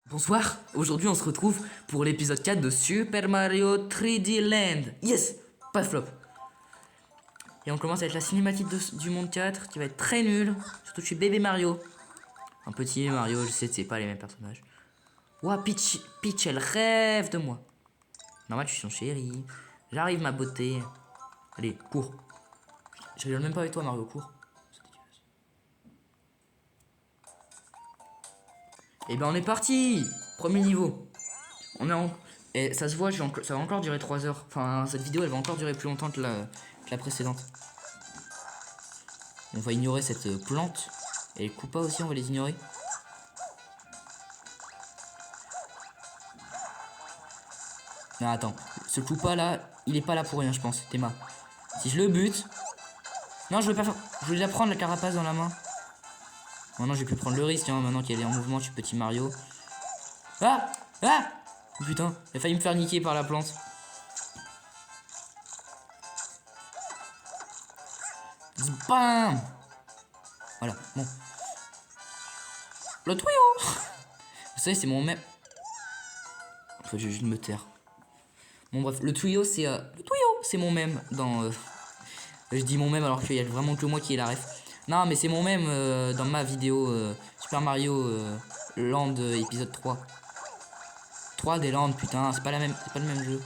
Bonsoir, aujourd'hui on se retrouve pour l'épisode 4 de Super Mario 3D Land. Yes, pas de flop. Et on commence avec la cinématique du monde 4 qui va être très nulle. Surtout que je suis bébé Mario. Un petit Mario, je sais que c'est pas les mêmes personnages. Ouah, Peach, elle rêve de moi. Normal, je suis son chéri. J'arrive ma beauté. Allez, cours. Je rigole même pas avec toi Mario, cours. Et ben on est parti. Premier niveau. On est en... Et ça se voit, ça va encore durer 3 heures. Enfin, cette vidéo, elle va encore durer plus longtemps que la précédente. On va ignorer cette plante. Et les Koopas aussi, on va les ignorer. Non, attends. Ce Koopa là, il est pas là pour rien, je pense. Théma. Si je le bute... Non, je veux pas faire... Je voulais la prendre, la carapace dans la main. Maintenant, j'ai pu prendre le risque, hein, maintenant qu'elle est en mouvement, je suis petit Mario. Ah! Ah! Oh, putain, il a failli me faire niquer par la plante. Bam! Voilà, bon. Le tuyau! Vous savez, c'est mon même... Enfin, je vais juste me taire. Bon, bref, le tuyau, c'est... Le tuyau, c'est mon même dans... Je dis mon même alors qu'il y a vraiment que moi qui ai la ref. Non, mais c'est mon même dans ma vidéo Super Mario Land épisode 3. 3 des Lands, putain, c'est pas la même, c'est pas le même jeu.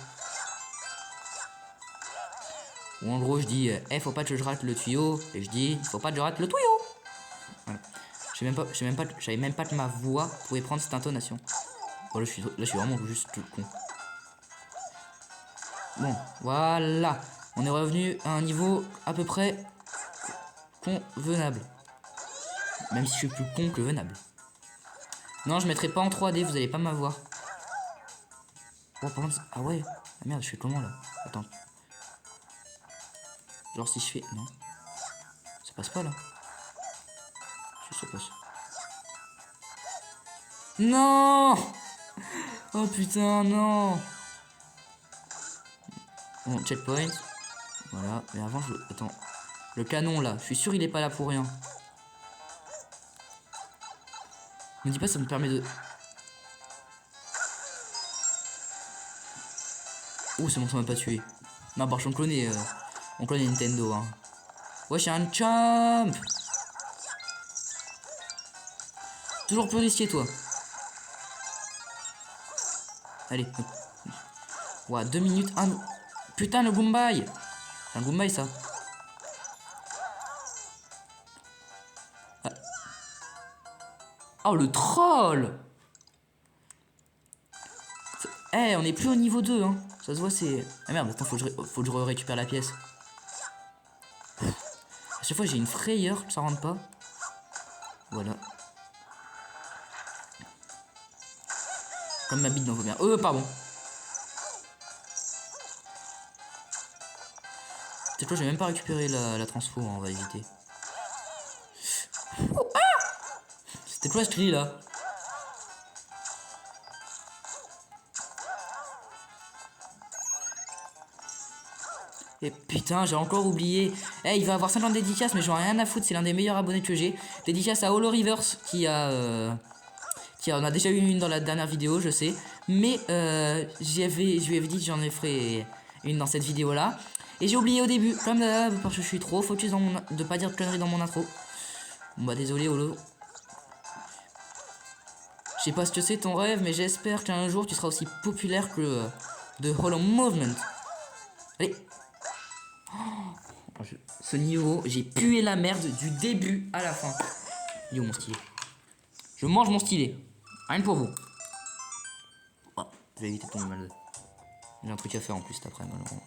Ou en gros, je dis, faut pas que je rate le tuyau. Et je dis, faut pas que je rate le tuyau. Voilà. Je savais même pas que ma voix pouvait prendre cette intonation. Bon, là, je suis vraiment juste tout con. Bon, voilà. On est revenu à un niveau à peu près convenable. Même si je suis plus con que venable. Non, je mettrai pas en 3D, vous allez pas m'avoir. Oh, par contre, ah ouais. Ah merde, je fais comment là? Attends. Genre si je fais... Non. Ça passe pas là. Si ça passe. Non. Oh putain, non. Bon, checkpoint. Voilà. Mais avant, je... Attends. Le canon là, je suis sûr il est pas là pour rien. Me dis pas ça me permet de... Oh, c'est bon, ça m'a pas tué. Non, par contre, on clone Nintendo, hein. Ouais, j'ai un champ. Toujours plus risqué, toi. Allez. Ouais, 2 minutes. Ah, putain, le Goombay. C'est un Goombay, ça. Ah. Oh, le troll. Eh, on est plus au niveau 2, hein. Ça se voit, c'est... Ah merde, attends, faut que je récupère la pièce. À chaque fois, j'ai une frayeur, ça rentre pas. Voilà. Comme ma bite dans vos biens. Pardon. Cette fois, j'ai même pas récupéré la transfo, hein, on va éviter. Oh, ah, c'était quoi ce cri là? Et putain, j'ai encore oublié. Eh, il va avoir 50 dédicaces, mais j'en ai rien à foutre. C'est l'un des meilleurs abonnés que j'ai. Dédicace à Holo Rivers qui en a déjà eu une dans la dernière vidéo, je sais. Mais je lui avais dit que j'en ai fait une dans cette vidéo là. Et j'ai oublié au début, comme d'hab, parce que je suis trop focus de pas dire de conneries dans mon intro. Bon bah désolé Holo. Je sais pas ce que c'est ton rêve, mais j'espère qu'un jour tu seras aussi populaire que The Holo Movement. Allez. Ce niveau, j'ai pué la merde du début à la fin. Il est où mon stylet? Je mange mon stylet. Rien que pour vous. Oh, je vais éviter de tomber mal. J'ai un truc à faire en plus cet après, malheureusement.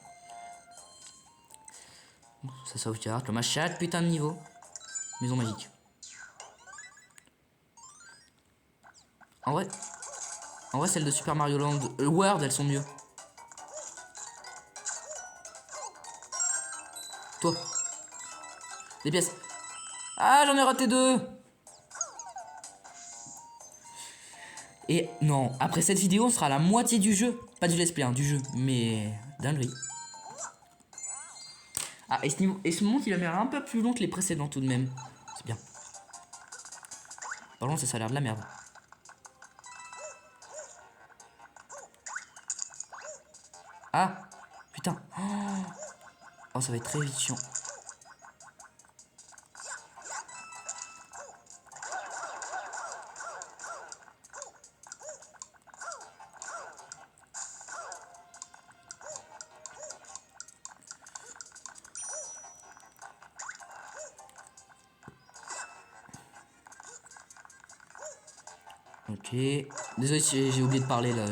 Ça sauvegarde comme à chaque putain de niveau. Maison magique. En vrai, celles de Super Mario Land World, elles sont mieux. Toi. Des pièces. Ah, j'en ai raté 2. Et non, après cette vidéo, on sera à la moitié du jeu. Pas du let's play, hein, du jeu. Mais dinguerie. Ah, et ce monde, il a l'air un peu plus long que les précédents tout de même. C'est bien. Par contre, ça a l'air de la merde. Ah, putain. Oh, ça va être très vite chiant. Ok. Désolé si j'ai oublié de parler là.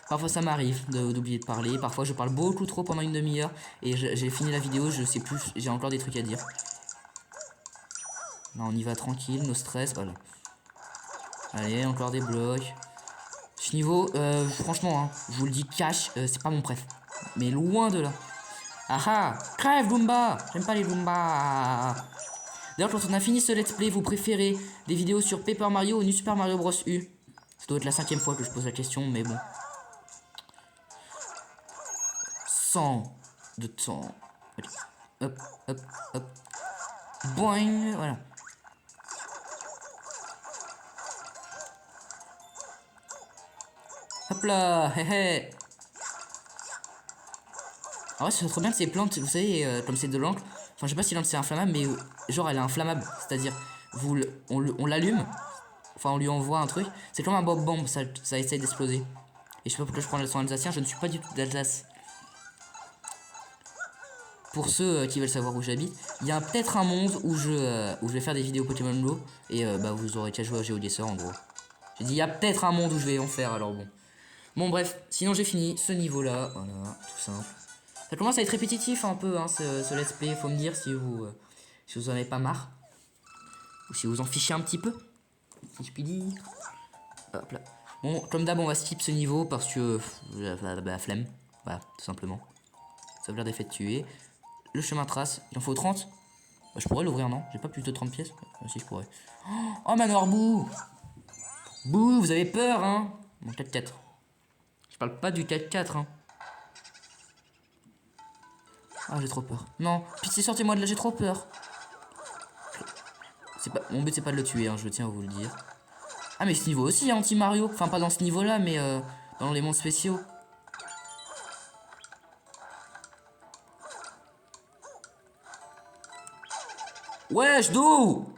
Parfois ça m'arrive d'oublier de parler. Parfois je parle beaucoup trop pendant une demi-heure. Et j'ai fini la vidéo, je sais plus. J'ai encore des trucs à dire. Là on y va tranquille, no stress. Voilà. Allez, encore des blocs. Ce niveau, franchement, hein, je vous le dis cash, c'est pas mon préf. Mais loin de là. Ah ah, crève Goomba. J'aime pas les Goomba. D'ailleurs, quand on a fini ce let's play, vous préférez des vidéos sur Paper Mario ou New Super Mario Bros U? Ça doit être la 5e fois que je pose la question, mais bon. 100 de temps. Allez. Hop, hop, hop. Boing, voilà. Hop là, hé hé. Ah ouais, c'est trop bien que ces plantes, vous savez, comme c'est de l'encre. Enfin, je sais pas si l'encre c'est inflammable, mais genre elle est inflammable. C'est-à-dire, on l'allume. Enfin, on lui envoie un truc. C'est comme un bob bomb, ça essaye d'exploser. Et je sais pas pourquoi je prends l'accent alsacien, je ne suis pas du tout d'Alsace. Pour ceux qui veulent savoir où j'habite, il y a peut-être un monde où je vais faire des vidéos Pokémon Go. Et bah vous aurez qu'à jouer à GeoGuessr en gros. J'ai dit il y a peut-être un monde où je vais en faire, alors bon. Bon bref, sinon j'ai fini ce niveau là, voilà, tout simple. Ça commence à être répétitif un peu hein, ce let's play, faut me dire si vous en avez pas marre. Ou si vous en fichez un petit peu, si je puis dire. Hop là. Bon, comme d'hab on va skip ce niveau parce que la flemme, voilà, tout simplement. Sauvegarde d'effet de tuer. Le chemin trace, il en faut 30. Bah, je pourrais l'ouvrir, non? J'ai pas plus de 30 pièces. Si, je pourrais. Oh, manoir Bouh! Bouh, vous avez peur, hein? Mon 4x4. Je parle pas du 4x4, hein. Ah, j'ai trop peur. Non, pitié, sortez-moi de là, j'ai trop peur. Mon but, c'est pas de le tuer, hein, je tiens à vous le dire. Ah, mais ce niveau aussi, anti-Mario. Enfin, pas dans ce niveau-là, mais dans les mondes spéciaux. Wesh, Do!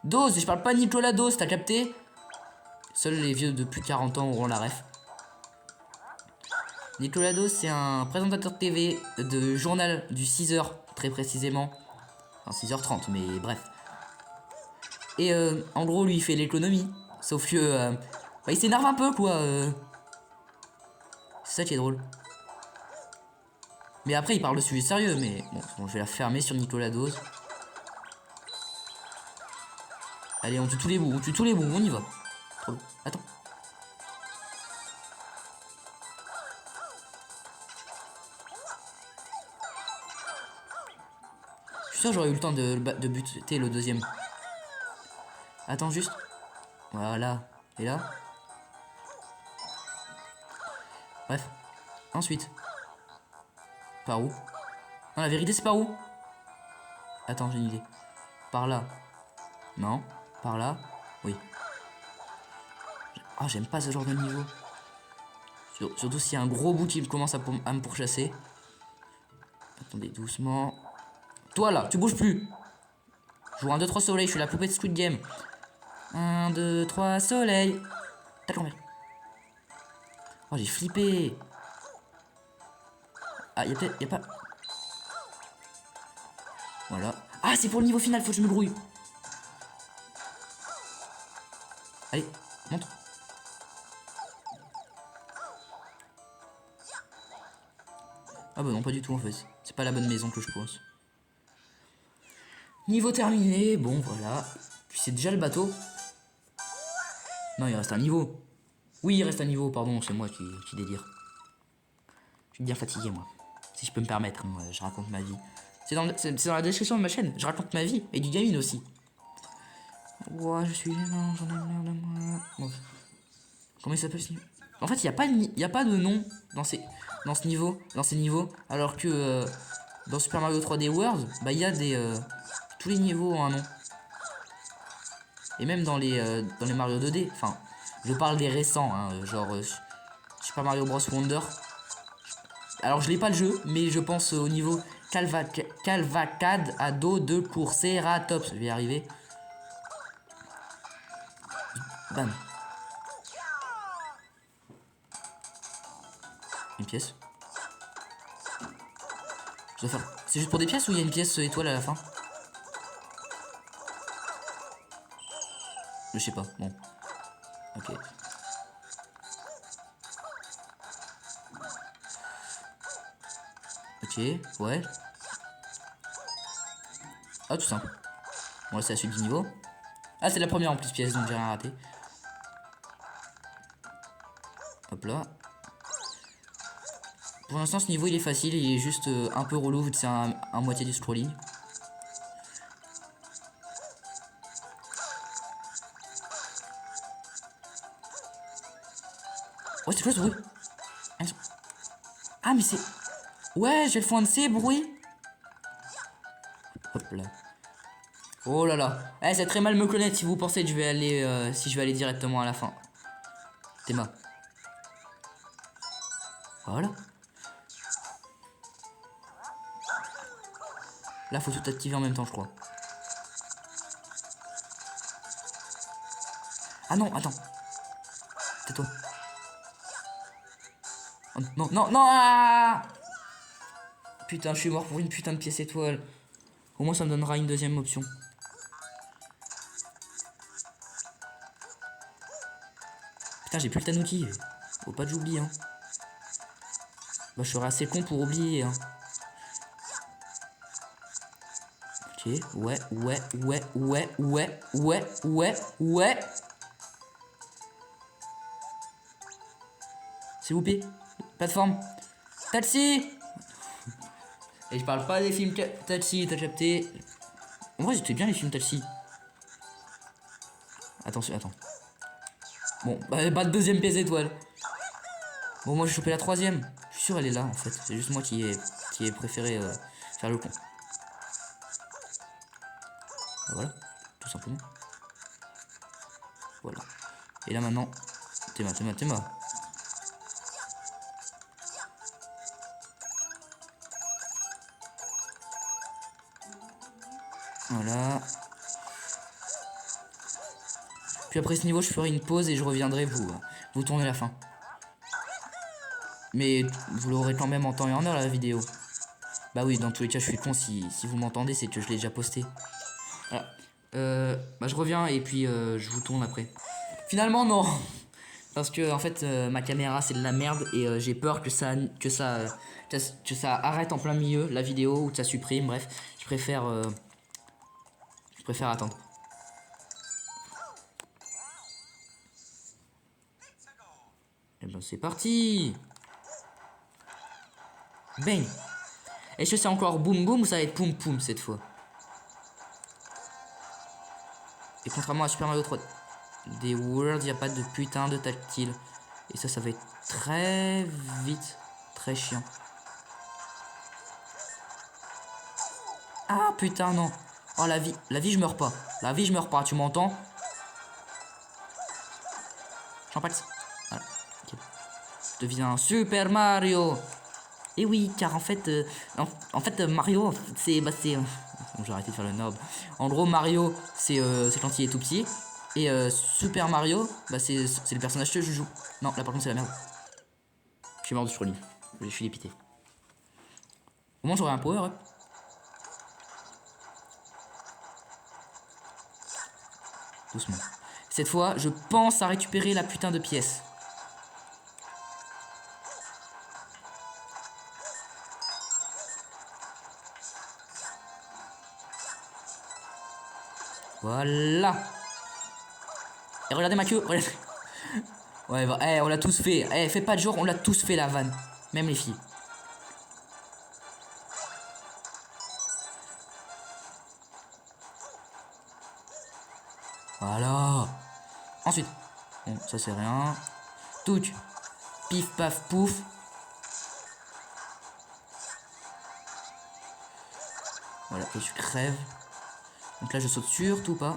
Dose, je parle pas Nicolas Dose, t'as capté? Seuls les vieux de plus de 40 ans auront la ref. Nicolas Dose, c'est un présentateur de TV de journal du 6h, très précisément. Enfin, 6h30, mais bref. Et en gros, lui, il fait l'économie. Sauf que bah, il s'énerve un peu, quoi. C'est ça qui est drôle. Mais après, il parle de sujets sérieux. Mais bon, je vais la fermer sur Nicolas Dose. Allez, on tue tous les bouts, on y va. Attends. Je suis sûr j'aurais eu le temps de buter le deuxième. Attends juste. Voilà. Et là. Bref. Ensuite. Par où? Non, la vérité, c'est par où? Attends, j'ai une idée. Par là. Non. Par là. Oui. Ah, j'aime pas ce genre de niveau. Surtout s'il y a un gros bout qui commence à me pourchasser. Attendez, doucement. Toi là, tu bouges plus. Je joue 1, 2, 3 soleil, je suis la poupée de Squid Game. 1, 2, 3 soleil. T'as combien? Oh, j'ai flippé. Ah, y'a pas. Voilà. Ah, c'est pour le niveau final, faut que je me grouille. Allez, montre. Ah bah non, pas du tout en fait. C'est pas la bonne maison que je pense. Niveau terminé, bon voilà. Puis c'est déjà le bateau. Non, il reste un niveau. Oui, il reste un niveau, pardon, c'est moi qui délire. Je suis bien fatigué moi. Si je peux me permettre, moi, je raconte ma vie. C'est dans la description de ma chaîne, je raconte ma vie. Et du gaming aussi. Ouah, je suis... Non, j'en ai marre de moi. Bon. Comment il s'appelle ce niveau? En fait, il n'y a pas de nom dans ces niveaux. Alors que dans Super Mario 3D World, bah il y a tous les niveaux ont un nom. Et même dans les Mario 2D. Enfin, je parle des récents, hein, genre Super Mario Bros Wonder. Alors je l'ai pas le jeu, mais je pense au niveau Calvacade à dos de Courceratops. Je vais y arriver. Bam. Une pièce. Je dois faire... C'est juste pour des pièces ou il y a une pièce étoile à la fin? Je sais pas, bon. Ok. Ok, ouais. Ah, tout simple. Bon, là, c'est la suite du niveau. Ah, c'est la première en plus pièce, donc j'ai rien raté. Hop là. Pour l'instant, ce niveau il est facile, il est juste un peu relou vu que c'est un moitié du scrolling. Ouais, c'est quoi ce bruit? Ah, mais c'est. Ouais, j'ai le fond de ces bruits. Hop là. Oh là là. Eh, c'est très mal me connaître si vous pensez que je vais aller. Si je vais aller directement à la fin. Théma. Voilà. Là, faut tout activer en même temps, je crois. Ah non, attends. Tais-toi. Oh, non, non, non, ah. Putain, je suis mort pour une putain de pièce étoile. Au moins, ça me donnera une deuxième option. Putain, j'ai plus le tanuki. Faut pas que j'oublie, hein. Bah, je serais assez con pour oublier, hein. Ok, ouais, ouais, ouais, ouais, ouais, ouais, ouais, ouais. S'il vous plaît. Plateforme. Taxi. Et je parle pas des films Taxi, t'as capté. En vrai, c'était bien les films Taxi. Attention, attends. Bon, bah, pas de deuxième pièce étoile. Bon, moi j'ai chopé la troisième. Je suis sûr elle est là en fait. C'est juste moi qui ai préféré faire le con. Voilà, tout simplement. Voilà. Et là maintenant, Théma. Voilà. Puis après ce niveau, je ferai une pause et je reviendrai vous tourner la fin. Mais vous l'aurez quand même en temps et en heure la vidéo. Bah oui, dans tous les cas, je suis con si vous m'entendez, c'est que je l'ai déjà posté. Voilà. Bah je reviens et puis je vous tourne après. Finalement non. Parce que en fait ma caméra c'est de la merde et j'ai peur que ça arrête en plein milieu la vidéo ou que ça supprime, bref. Je préfère attendre. Et ben c'est parti. Bang. Est-ce que c'est encore boum boum ou ça va être poum poum cette fois? Et contrairement à Super Mario 3 des Worlds, il n'y a pas de putain de tactile. Et ça va être très vite, très chiant. Ah putain non. Oh la vie je meurs pas. La vie je meurs pas, tu m'entends? Champax. Voilà. Okay. Je deviens Super Mario. Et oui, car en fait, Mario, c'est bon, j'ai arrêté de faire le nob. En gros, Mario, c'est quand il est tout petit. Et Super Mario, bah c'est le personnage que je joue. Non, là par contre c'est la merde. Je suis mort de scrolling. Je suis dépité. Au moins j'aurai un power up. Doucement. Cette fois, je pense à récupérer la putain de pièce. Voilà. Et regardez ma queue. Regardez. Ouais, bah, on l'a tous fait. Fais pas de genre, on l'a tous fait la vanne. Même les filles. Voilà. Ensuite. Bon, ça c'est rien. Touc. Pif paf pouf. Voilà, et tu crèves. Donc là je saute surtout pas.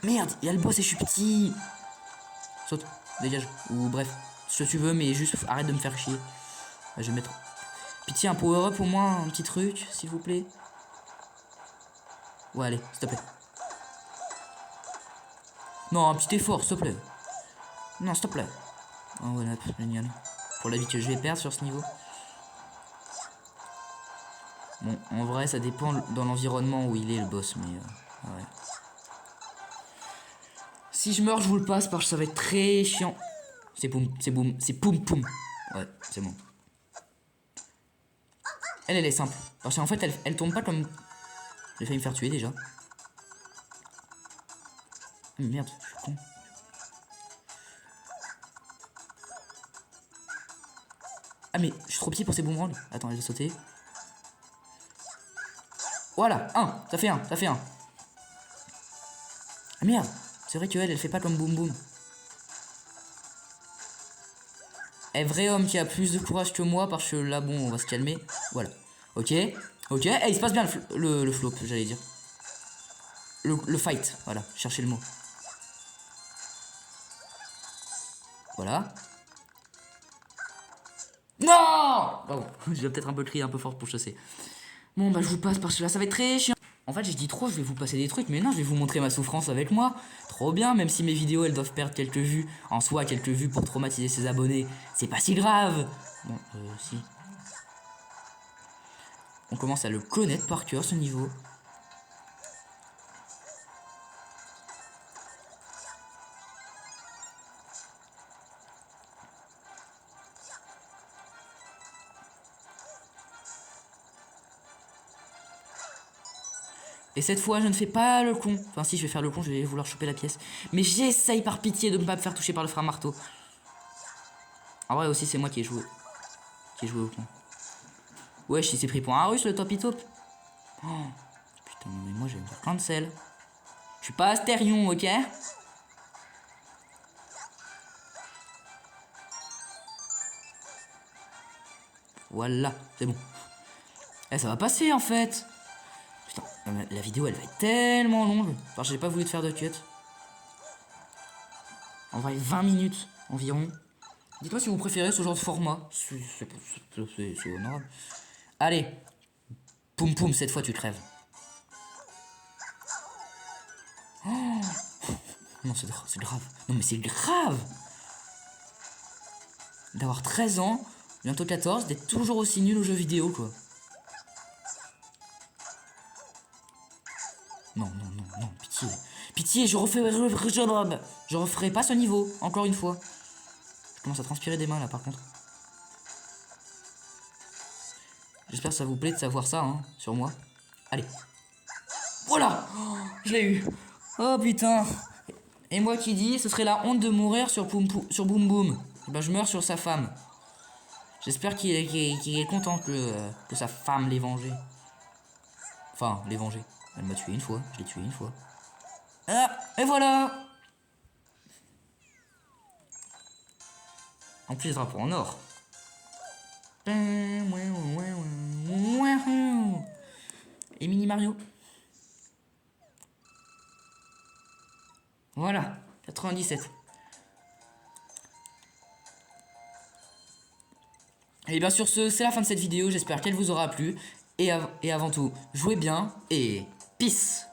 Merde, il y a le boss et je suis petit. Saute, dégage. Ou bref, ce que tu veux, mais juste arrête de me faire chier. Je vais mettre... Pitié, un power-up au moins, un petit truc, s'il vous plaît. Ouais, allez, s'il te plaît. Non, un petit effort, s'il te plaît. Non, s'il te plaît. Oh, voilà, génial. Pour la vie que je vais perdre sur ce niveau. Bon, en vrai, ça dépend dans l'environnement où il est, le boss, mais... ouais. Si je meurs, je vous le passe parce que ça va être très chiant. C'est boum, c'est boum, c'est poum poum. Ouais, c'est bon. Elle est simple. Parce qu'en fait, elle tombe pas comme... J'ai failli me faire tuer déjà. Ah, mais merde, je suis con. Ah mais je suis trop petit pour ces boomerangs. Attends, elle va sauter. Voilà, ça fait un. Ah merde, c'est vrai qu'elle, elle fait pas comme boum boum. Un vrai homme qui a plus de courage que moi parce que là, bon, on va se calmer. Voilà. Ok. Eh, il se passe bien le flop, j'allais dire. Le fight, voilà, cherchez le mot. Voilà. Non! Pardon, je vais peut-être un peu crier un peu fort pour chasser. Bon, bah je vous passe parce que là, ça va être très chiant. En fait, j'ai dit trop, je vais vous passer des trucs, mais non, je vais vous montrer ma souffrance avec moi. Trop bien, même si mes vidéos, elles doivent perdre quelques vues. En soi, quelques vues pour traumatiser ses abonnés, c'est pas si grave. Bon, si. On commence à le connaître par cœur, ce niveau. Et cette fois, je ne fais pas le con. Enfin, si, je vais faire le con, je vais vouloir choper la pièce. Mais j'essaye par pitié de ne pas me faire toucher par le frère marteau. En vrai, aussi, c'est moi qui ai joué. Au con. Wesh, il s'est pris pour un russe, le top top. Oh, putain, mais moi, je vais me faire cancel. Je suis pas Astérion, ok? Voilà, c'est bon. Eh, ça va passer, en fait. Putain, la vidéo, elle va être tellement longue. Enfin, j'ai pas voulu te faire de cut. En vrai, 20 minutes environ. Dites-moi si vous préférez ce genre de format. C'est honorable. Allez. Poum poum, cette fois tu crèves. Oh non, c'est grave. Non, mais c'est grave d'avoir 13 ans, bientôt 14, d'être toujours aussi nul aux jeux vidéo, quoi. Non, pitié. Pitié, je referai pas ce niveau, encore une fois. Je commence à transpirer des mains, là, par contre. J'espère que ça vous plaît de savoir ça, hein, sur moi. Allez. Voilà, je l'ai eu. Oh, putain. Et moi qui dis, ce serait la honte de mourir sur Boom Boom. Et ben, je meurs sur sa femme. J'espère qu'il est content que sa femme l'ait vengé. Enfin, l'ait vengé. Elle m'a tué une fois, je l'ai tué une fois. Ah, et voilà. En plus, drapeau en or. Et Mini Mario. Voilà, 97. Et bien sur ce, c'est la fin de cette vidéo, j'espère qu'elle vous aura plu. Et avant tout, jouez bien et peace.